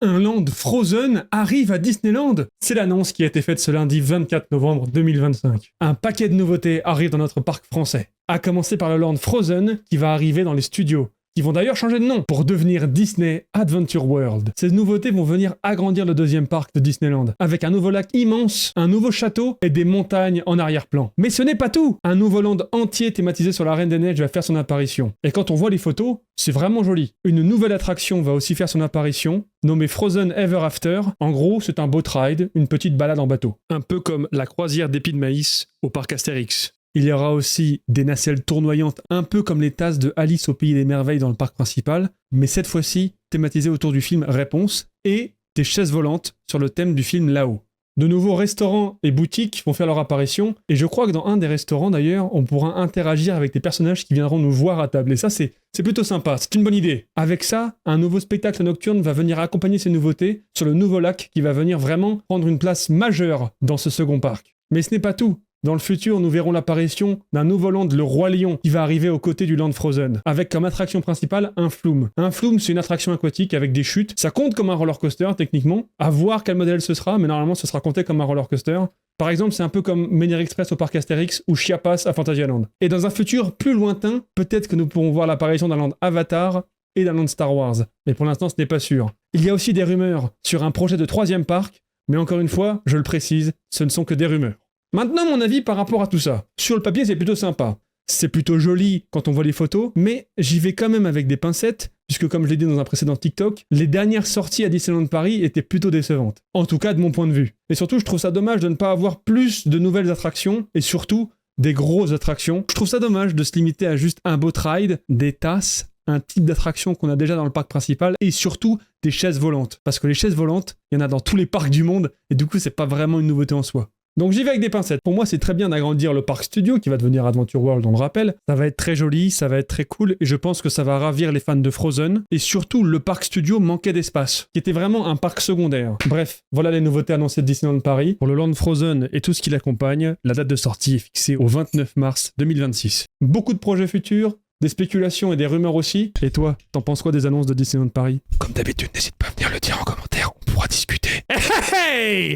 Un land Frozen arrive à Disneyland. C'est l'annonce qui a été faite ce lundi 24 novembre 2025. Un paquet de nouveautés arrive dans notre parc français. À commencer par le land Frozen qui va arriver dans les studios, qui vont d'ailleurs changer de nom pour devenir Disney Adventure World. Ces nouveautés vont venir agrandir le deuxième parc de Disneyland, avec un nouveau lac immense, un nouveau château et des montagnes en arrière-plan. Mais ce n'est pas tout. Un nouveau land entier thématisé sur la Reine des Neiges va faire son apparition. Et quand on voit les photos, c'est vraiment joli. Une nouvelle attraction va aussi faire son apparition, nommée Frozen Ever After. En gros, c'est un boat ride, une petite balade en bateau. Un peu comme la croisière d'épis de maïs au parc Astérix. Il y aura aussi des nacelles tournoyantes, un peu comme les tasses de Alice au Pays des Merveilles dans le parc principal, mais cette fois-ci thématisées autour du film Réponse, et des chaises volantes sur le thème du film Là-haut. De nouveaux restaurants et boutiques vont faire leur apparition, et je crois que dans un des restaurants d'ailleurs, on pourra interagir avec des personnages qui viendront nous voir à table, et ça c'est plutôt sympa, c'est une bonne idée. Avec ça, un nouveau spectacle nocturne va venir accompagner ces nouveautés sur le nouveau lac qui va venir vraiment prendre une place majeure dans ce second parc. Mais ce n'est pas tout. Dans le futur, nous verrons l'apparition d'un nouveau land, le Roi Lion, qui va arriver aux côtés du land Frozen, avec comme attraction principale un flume. Un flume, c'est une attraction aquatique avec des chutes. Ça compte comme un roller coaster, techniquement. À voir quel modèle ce sera, mais normalement, ce sera compté comme un roller coaster. Par exemple, c'est un peu comme Menhir Express au parc Astérix ou Chiapas à Fantasyland. Et dans un futur plus lointain, peut-être que nous pourrons voir l'apparition d'un land Avatar et d'un land Star Wars. Mais pour l'instant, ce n'est pas sûr. Il y a aussi des rumeurs sur un projet de 3e parc, mais encore une fois, je le précise, ce ne sont que des rumeurs. Maintenant, mon avis par rapport à tout ça. Sur le papier, c'est plutôt sympa. C'est plutôt joli quand on voit les photos, mais j'y vais quand même avec des pincettes, puisque comme je l'ai dit dans un précédent TikTok, les dernières sorties à Disneyland Paris étaient plutôt décevantes. En tout cas, de mon point de vue. Et surtout, je trouve ça dommage de ne pas avoir plus de nouvelles attractions, et surtout, des grosses attractions. Je trouve ça dommage de se limiter à juste un boat ride, des tasses, un type d'attraction qu'on a déjà dans le parc principal, et surtout des chaises volantes. Parce que les chaises volantes, il y en a dans tous les parcs du monde, et du coup, c'est pas vraiment une nouveauté en soi. Donc j'y vais avec des pincettes. Pour moi, c'est très bien d'agrandir le parc studio qui va devenir Adventure World, on le rappelle. Ça va être très joli, ça va être très cool et je pense que ça va ravir les fans de Frozen. Et surtout, le parc studio manquait d'espace, qui était vraiment un parc secondaire. Bref, voilà les nouveautés annoncées de Disneyland Paris. Pour le Land Frozen et tout ce qui l'accompagne, la date de sortie est fixée au 29 mars 2026. Beaucoup de projets futurs, des spéculations et des rumeurs aussi. Et toi, t'en penses quoi des annonces de Disneyland Paris? Comme d'habitude, n'hésite pas à venir le dire en commentaire, on pourra discuter. Hey!